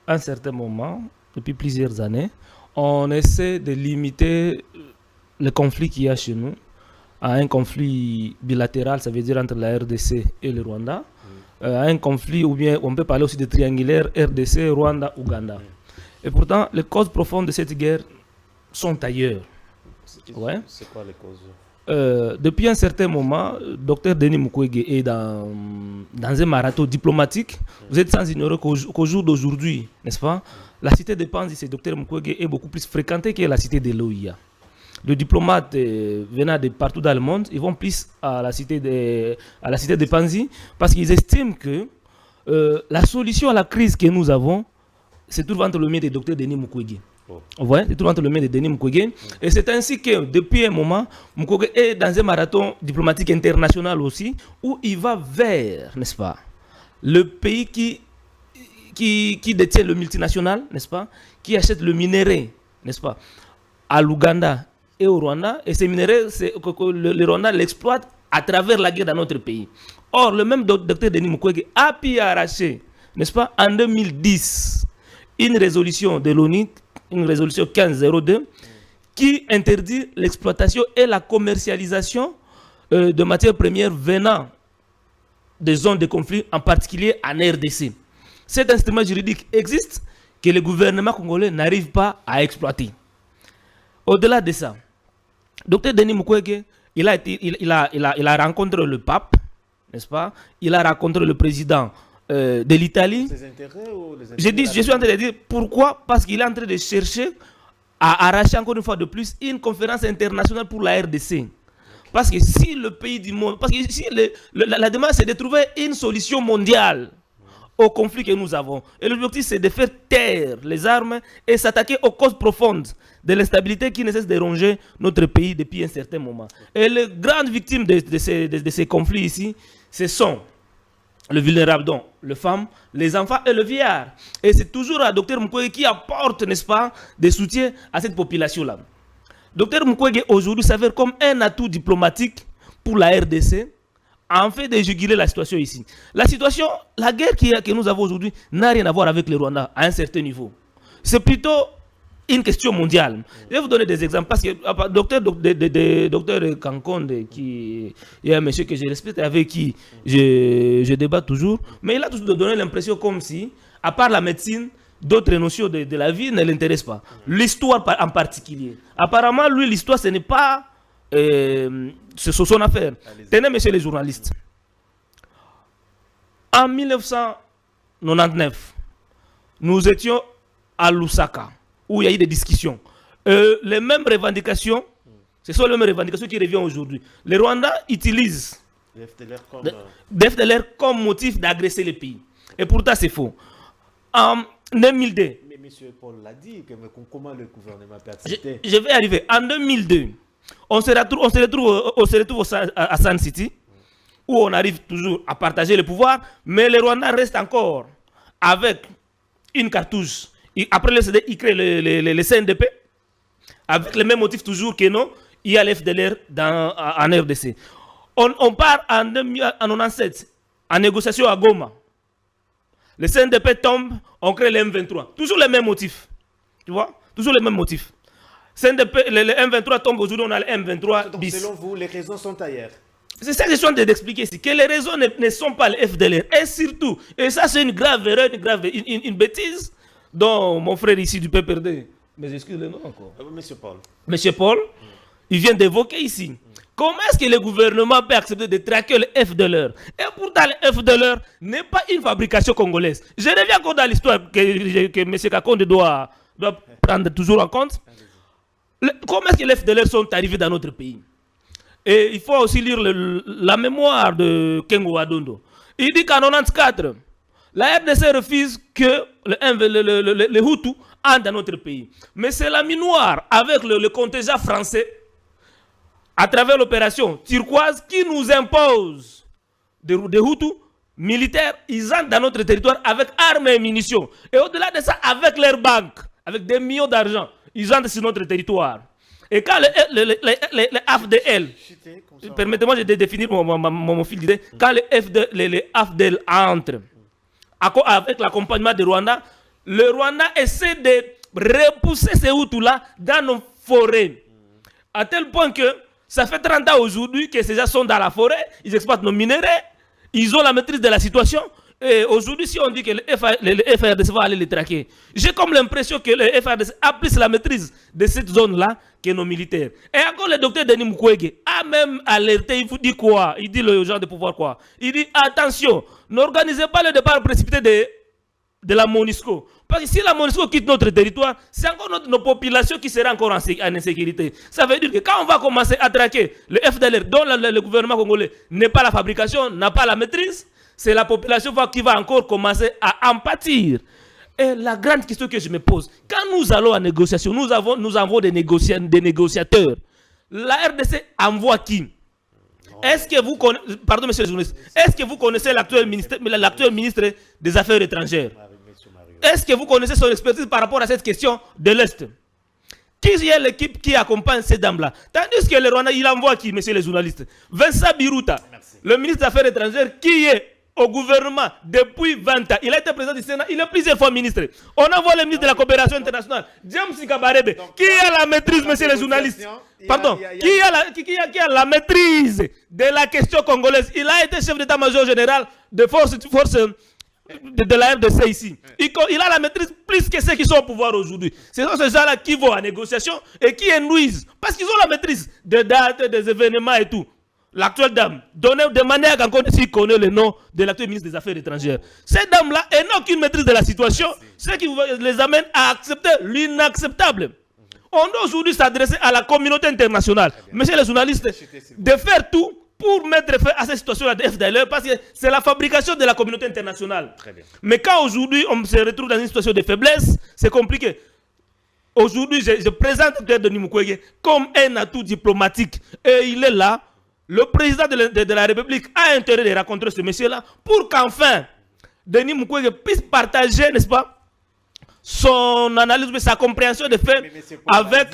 un certain moment, depuis plusieurs années, on essaie de limiter le conflit qu'il y a chez nous à un conflit bilatéral, ça veut dire entre la RDC et le Rwanda, à un conflit, ou bien on peut parler aussi de triangulaire RDC, Rwanda, Ouganda. Et pourtant, les causes profondes de cette guerre sont ailleurs. Ouais. C'est quoi les causes? Depuis un certain moment, Dr Denis Mukwege est dans un marathon diplomatique. Vous êtes sans ignorer qu'au jour d'aujourd'hui, n'est-ce pas, la cité de Panzi, c'est Dr Mukwege, est beaucoup plus fréquentée que la cité de l'OIA. Les diplomates venant de partout dans le monde, ils vont plus à la cité de Panzi parce qu'ils estiment que la solution à la crise que nous avons se trouve entre le mains de Dr Denis Mukwege. Ouais, c'est tout entre le mains de Denis Mukwege. Et c'est ainsi que, depuis un moment, Mukwege est dans un marathon diplomatique international aussi, où il va vers, n'est-ce pas, le pays qui détient le multinational, n'est-ce pas, qui achète le minerai, n'est-ce pas, à l'Ouganda et au Rwanda. Et ces minéraux, le Rwanda l'exploite à travers la guerre dans notre pays. Or, le même docteur Denis Mukwege a pu arracher, n'est-ce pas, en 2010, une résolution de l'ONU, une résolution 1502, qui interdit l'exploitation et la commercialisation de matières premières venant des zones de conflit, en particulier en RDC. Cet instrument juridique existe que le gouvernement congolais n'arrive pas à exploiter. Au-delà de ça, Dr Denis Mukwege, il a rencontré le pape, n'est-ce pas? Il a rencontré le président de l'Italie. Je suis en train de dire pourquoi, parce qu'il est en train de chercher à arracher encore une fois de plus une conférence internationale pour la RDC. Parce que si le pays du monde, parce que si la demande c'est de trouver une solution mondiale au conflit que nous avons. Et l'objectif c'est de faire taire les armes et s'attaquer aux causes profondes de l'instabilité qui ne cesse de ronger notre pays depuis un certain moment. Et les grandes victimes de ces conflits ici, ce sont le vulnérable, donc les femmes, les enfants et le vieillard. Et c'est toujours le docteur Mukwege qui apporte, n'est-ce pas, des soutiens à cette population-là. Docteur Mukwege aujourd'hui s'avère comme un atout diplomatique pour la RDC, en fait de juguler la situation ici. La situation, la guerre que nous avons aujourd'hui n'a rien à voir avec le Rwanda à un certain niveau. C'est plutôt une question mondiale. Je vais vous donner des exemples parce que docteur Kankonde, il y a un monsieur que je respecte avec qui je débat toujours, mais il a toujours donné l'impression comme si, à part la médecine, d'autres notions de la vie ne l'intéressent pas. L'histoire en particulier. Apparemment, lui, l'histoire, ce n'est pas son affaire. Tenez, messieurs les journalistes. En 1999, nous étions à Lusaka, où il y a eu des discussions. Les mêmes revendications, ce sont les mêmes revendications qui reviennent aujourd'hui. Le Rwanda utilise le FDLR comme motif d'agresser le pays. Et pourtant, c'est faux. En 2002. Mais M. Paul l'a dit, comment le gouvernement peut accepter. Je vais arriver. En 2002, on se retrouve à Sun City, où on arrive toujours à partager le pouvoir, mais le Rwanda reste encore avec une cartouche. Après le CD, il crée le CNDP, avec le même motif toujours que non, il y a l'FDLR en RDC. On part en 1997, en négociation à Goma. Le CNDP tombe, on crée le M23. Toujours les mêmes motifs. Tu vois? Toujours les mêmes motifs. CNDP, le M23 tombe, aujourd'hui on a le M23 donc, bis. selon vous, les raisons sont ailleurs. C'est ça que je suis en train d'expliquer ici, que les raisons ne sont pas le FDLR. Et surtout, et ça c'est une grave erreur, une bêtise, dont mon frère ici du PPRD, mais j'excuse le nom encore. Monsieur Paul. Monsieur Paul, il vient d'évoquer ici. Comment est-ce que le gouvernement peut accepter de traquer le FDLR? Et pourtant, le FDLR n'est pas une fabrication congolaise. Je reviens encore dans l'histoire que M. Kakonde doit prendre toujours en compte. Comment est-ce que les FDLR sont arrivés dans notre pays? Et il faut aussi lire la mémoire de Kengo Adondo. Il dit qu'en 1994, la RDC refuse que les Hutus entrent dans notre pays. Mais c'est la Minoire avec le contingent français, à travers l'opération turquoise, qui nous impose des Hutus militaires. Ils entrent dans notre territoire avec armes et munitions. Et au-delà de ça, avec leurs banques, avec des millions d'argent, ils entrent sur notre territoire. Et quand les AFDL, permettez-moi de définir mon fil d'idée, quand les AFDL entrent, avec l'accompagnement de Rwanda, le Rwanda essaie de repousser ces Hutus-là dans nos forêts. À tel point que ça fait 30 ans aujourd'hui que ces gens sont dans la forêt, ils exploitent nos minéraux, ils ont la maîtrise de la situation. Et aujourd'hui, si on dit que le FRDC va aller les traquer, j'ai comme l'impression que le FRDC a plus la maîtrise de cette zone-là que nos militaires. Et encore le docteur Denis Mukwege a même alerté, il vous dit quoi? Il dit aux gens de pouvoir quoi? Il dit attention, n'organisez pas le départ précipité de la MONUSCO. Parce que si la MONUSCO quitte notre territoire, c'est encore nos populations qui seront encore en insécurité. Ça veut dire que quand on va commencer à traquer le FDLR, dont le gouvernement congolais n'est pas la fabrication, n'a pas la maîtrise, c'est la population qui va encore commencer à en pâtir. Et la grande question que je me pose, quand nous allons en négociation, nous avons des négociateurs. La RDC envoie qui? Est-ce que vous connaissez, pardon monsieur le journaliste, est-ce que vous connaissez l'actuel ministre des Affaires étrangères? Est-ce que vous connaissez son expertise par rapport à cette question de l'Est? Qui est l'équipe qui accompagne ces dames-là? Tandis que le Rwanda, il envoie qui, monsieur les journalistes? Vincent Biruta, le ministre des Affaires étrangères, qui est au gouvernement depuis 20 ans. Il a été président du Sénat, il est plusieurs fois ministre. On envoie le ministre de la coopération internationale, James Kabarebe, qui a la maîtrise, monsieur les journalistes. Pardon, qui a la maîtrise de la question congolaise. Il a été chef d'état-major général de force de la RDC ici. Il a la maîtrise plus que ceux qui sont au pouvoir aujourd'hui. Ce sont ces gens-là qui vont en négociation et qui nuisent. Parce qu'ils ont la maîtrise des dates, des événements et tout. L'actuelle dame, de manière qu'encore ici connaît le nom de l'actuel ministre des Affaires étrangères. Cette dame-là, elle n'a aucune maîtrise de la situation, ce qui les amène à accepter l'inacceptable. On doit aujourd'hui s'adresser à la communauté internationale, monsieur les journalistes, de faire tout pour mettre fin à cette situation-là de FDLR, parce que c'est la fabrication de la communauté internationale. Mais quand aujourd'hui on se retrouve dans une situation de faiblesse, c'est compliqué. Aujourd'hui, je présente Denis Mukwege comme un atout diplomatique, et il est là. Le président de la République a intérêt de rencontrer ce monsieur-là pour qu'enfin Denis Mukwege puisse partager, n'est-ce pas, son analyse, sa compréhension des faits avec